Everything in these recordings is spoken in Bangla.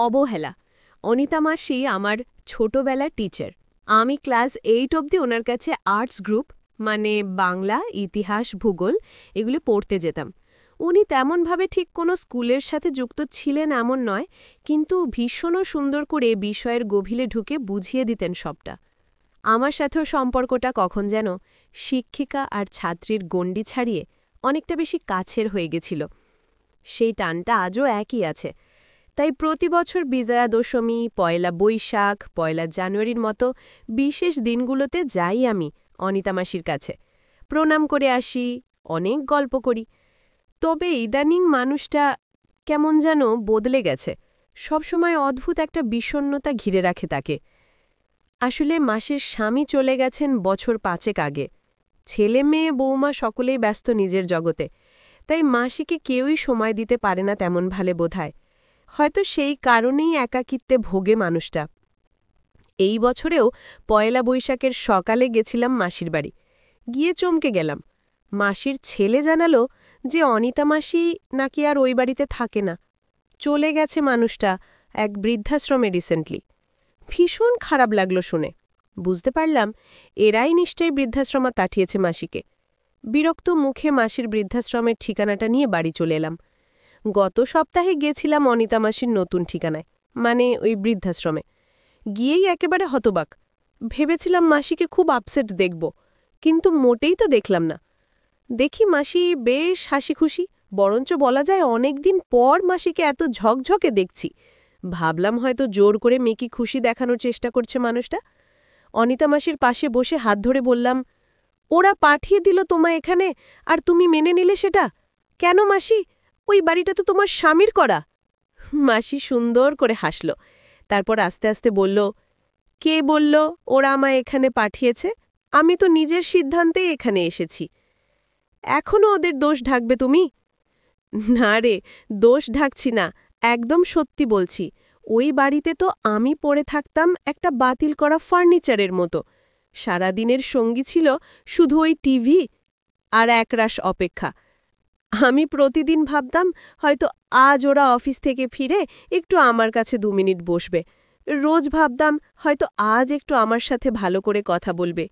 অবহেলা। অনিতা মাসি আমার ছোটবেলার টিচার। আমি ক্লাস 8 অবধি ওনার কাছে আর্টস গ্রুপ মানে বাংলা, ইতিহাস, ভূগোল এগুলি পড়তে যেতাম। উনি তেমনভাবে ঠিক কোনো স্কুলের সাথে যুক্ত ছিলেন এমন নয়, কিন্তু ভীষণও সুন্দর করে বিষয়ের গভীরে ঢুকে বুঝিয়ে দিতেন সবটা। আমার সাথেও সম্পর্কটা কখন যেন শিক্ষিকা আর ছাত্রীর গণ্ডি ছাড়িয়ে অনেকটা বেশি কাছের হয়ে গেছিল। সেই টানটা আজও একই আছে। তাই প্রতি বছর বিজয়া দশমী, পয়লা বৈশাখ, পয়লা জানুয়ারির মতো বিশেষ দিনগুলোতে যাই আমি অনিতা মাসির কাছে, প্রণাম করে আসি, অনেক গল্প করি। তবে ইদানিং মানুষটা কেমন যেন বদলে গেছে। সবসময় অদ্ভুত একটা বিষণ্ণতা ঘিরে রাখে তাকে। আসলে মাসির স্বামী চলে গেছেন বছর 5 আগে। ছেলে মেয়ে বৌমা সকলেই ব্যস্ত নিজের জগতে, তাই মাসিকে কেউই সময় দিতে পারে না তেমন ভালে বোধহয়। হয়তো সেই কারণেই একাকিত্বে ভোগে মানুষটা। এই বছরেও পয়লা বৈশাখের সকালে গেছিলাম মাসির বাড়ি। গিয়ে চমকে গেলাম। মাসির ছেলে জানালো যে অনিতা মাসি নাকি আর ওই বাড়িতে থাকে না, চলে গেছে মানুষটা এক বৃদ্ধাশ্রমে রিসেন্টলি। ভীষণ খারাপ লাগলো শুনে। বুঝতে পারলাম এরাই নিশ্চয়ই বৃদ্ধাশ্রমে পাঠিয়েছে মাসিকে। বিরক্ত মুখে মাসির বৃদ্ধাশ্রমের ঠিকানাটা নিয়ে বাড়ি চলে এলাম। গত সপ্তাহে গেছিলাম অনিতা মাসির নতুন ঠিকানায়, মানে ওই বৃদ্ধাশ্রমে। গিয়েই একেবারে হতবাক। ভেবেছিলাম মাসিকে খুব আপসেট দেখব, কিন্তু মোটেই তো দেখলাম না। দেখি মাসি বেশ হাসি খুশি, বরঞ্চ বলা যায় অনেক দিন পর মাসিকে এত ঝকঝকে দেখছি। ভাবলাম হয়তো জোর করে মেকি খুশি দেখানোর চেষ্টা করছে মানুষটা। অনিতা মাসির পাশে বসে হাত ধরে বললাম, ওরা পাঠিয়ে দিল তোমায় এখানে, আর তুমি মেনে নিলে সেটা? কেন মাসি? ওই বাড়িটা তো তোমার স্বামীর করা। মাসি সুন্দর করে হাসল, তারপর আস্তে আস্তে বলল, কে বলল ওরা আমায় এখানে পাঠিয়েছে? আমি তো নিজের সিদ্ধান্তেই এখানে এসেছি। এখনও ওদের দোষ ঢাকবে তুমি? না রে, দোষ ঢাকছি না, একদম সত্যি বলছি। ওই বাড়িতে তো আমি পড়ে থাকতাম একটা বাতিল করা ফার্নিচারের মতো। সারাদিনের সঙ্গী ছিল শুধু ওই টিভি আর একরাশ অপেক্ষা। আমি প্রতিদিন ভাবতাম হয়তো আজ ওরা অফিস থেকে ফিরে একটু আমার কাছে 2 মিনিট বসবে। রোজ ভাবতাম হয়তো আজ একটু আমার সাথে ভালো করে কথা বলবে।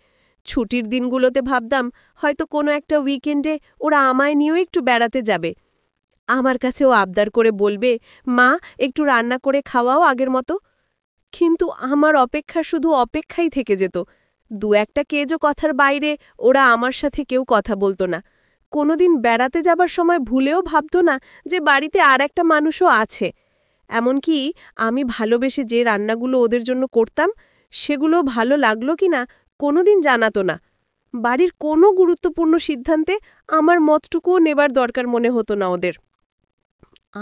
ছুটির দিনগুলোতে ভাবতাম হয়তো কোনো একটা উইকেন্ডে ওরা আমায় নিয়েও একটু বেড়াতে যাবে। আমার কাছেও আবদার করে বলবে, মা একটু রান্না করে খাওয়াও আগের মতো। কিন্তু আমার অপেক্ষা শুধু অপেক্ষাই থেকে যেত। 2-1টা কেজো কথার বাইরে ওরা আমার সাথে কেউ কথা বলতো না। কোনোদিন বেড়াতে যাবার সময় ভুলেও ভাবত না যে বাড়িতে আর একটা মানুষও আছে। এমনকি আমি ভালোবেসে যে রান্নাগুলো ওদের জন্য করতাম, সেগুলো ভালো লাগলো কিনা কোনোদিন জানাতো না। বাড়ির কোনো গুরুত্বপূর্ণ সিদ্ধান্তে আমার মতটুকুও নেবার দরকার মনে হতো না ওদের।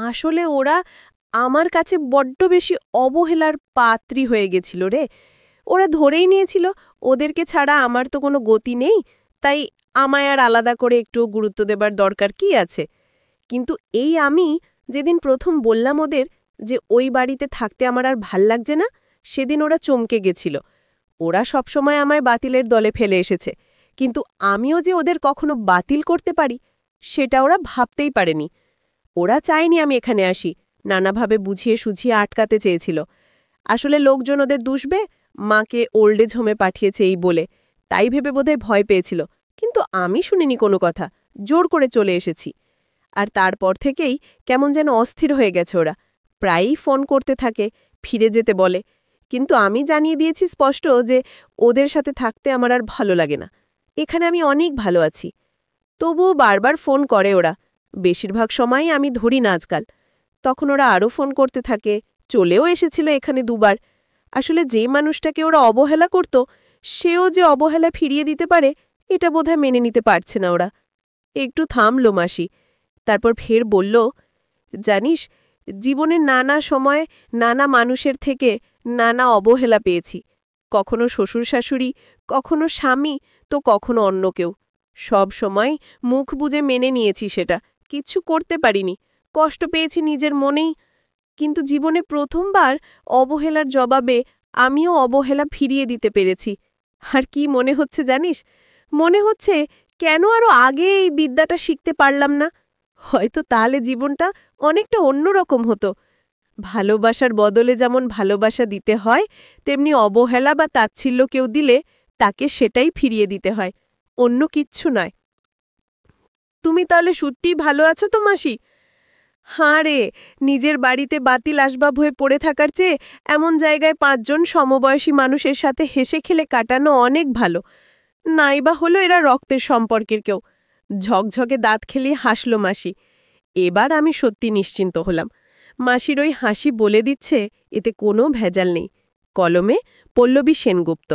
আসলে ওরা আমার কাছে বড্ড বেশি অবহেলার পাত্রী হয়ে গেছিল রে। ওরা ধরেই নিয়েছিল ওদেরকে ছাড়া আমার তো কোনো গতি নেই, তাই আমায় আর আলাদা করে একটু গুরুত্ব দেবার দরকার কি আছে। কিন্তু এই আমি যেদিন প্রথম বললাম ওদের যে ওই বাড়িতে থাকতে আমার আর ভাল লাগছে না, সেদিন ওরা চমকে গেছিল। ওরা সবসময় আমায় বাতিলের দলে ফেলে এসেছে, কিন্তু আমিও যে ওদের কখনো বাতিল করতে পারি সেটা ওরা ভাবতেই পারেনি। ওরা চায়নি আমি এখানে আসি, নানাভাবে বুঝিয়ে সুঝিয়ে আটকাতে চেয়েছিল। আসলে লোকজন ওদের দুষবে, মাকে ওল্ড এজ হোমে পাঠিয়েছে এই বলে, তাই ভেবে বোধহয় ভয় পেয়েছিল। কিন্তু আমি শুনিনি কোনো কথা, জোর করে চলে এসেছি। আর তারপর থেকেই কেমন যেন অস্থির হয়ে গেছে ওরা। প্রায়ই ফোন করতে থাকে, ফিরে যেতে বলে। কিন্তু আমি জানিয়ে দিয়েছি স্পষ্ট যে ওদের সাথে থাকতে আমার আর ভালো লাগে না। এখানে আমি অনেক ভালো আছি। তবুও বারবার ফোন করে ওরা। বেশিরভাগ সময়ই আমি ধরি না আজকাল। তখন ওরা আরও ফোন করতে থাকে, চলেও এসেছিল এখানে 2 বার। আসলে যে মানুষটাকে ওরা অবহেলা করত, সেও যে অবহেলা ফিরিয়ে দিতে পারে এটা বোধহয় মেনে নিতে পারছে না ওরা। একটু থামল মাসি, তারপর ফের বলল, জানিস, জীবনের নানা সময়ে নানা মানুষের থেকে নানা অবহেলা পেয়েছি। কখনো শ্বশুর শাশুড়ি, কখনো স্বামী, তো কখনো অন্য কেউ। সব সময় মুখ বুজে মেনে নিয়েছি সেটা, কিচ্ছু করতে পারিনি, কষ্ট পেয়েছি নিজের মনেই। কিন্তু জীবনে প্রথমবার অবহেলার জবাবে আমিও অবহেলা ফিরিয়ে দিতে পেরেছি। আর কি মনে হচ্ছে জানিস? মনে হচ্ছে কেন আরও আগে এই বিদ্যাটা শিখতে পারলাম না। হয়তো তাহলে জীবনটা অনেকটা অন্যরকম হতো। ভালোবাসার বদলে যেমন ভালোবাসা দিতে হয়, তেমনি অবহেলা বা তাচ্ছিল্য কেউ দিলে তাকে সেটাই ফিরিয়ে দিতে হয়, অন্য কিচ্ছু নয়। তুমি তাহলে সত্যিই ভালো আছো তো মাসি? হাঁ রে, নিজের বাড়িতে বাতিল আসবাব হয়ে পড়ে থাকার চেয়ে এমন জায়গায় ৫ জন সমবয়সী মানুষের সাথে হেসে খেলে কাটানো অনেক ভালো। নাইবা হলো এরা রক্তের সম্পর্কের কেউ। ঝকঝকে দাঁত খেলিয়ে হাসল মাসি। এবার আমি সত্যি নিশ্চিন্ত হলাম। মাসির ওই হাসি বলে দিচ্ছে এতে কোনো ভেজাল নেই। কলমে পল্লবী সেনগুপ্ত।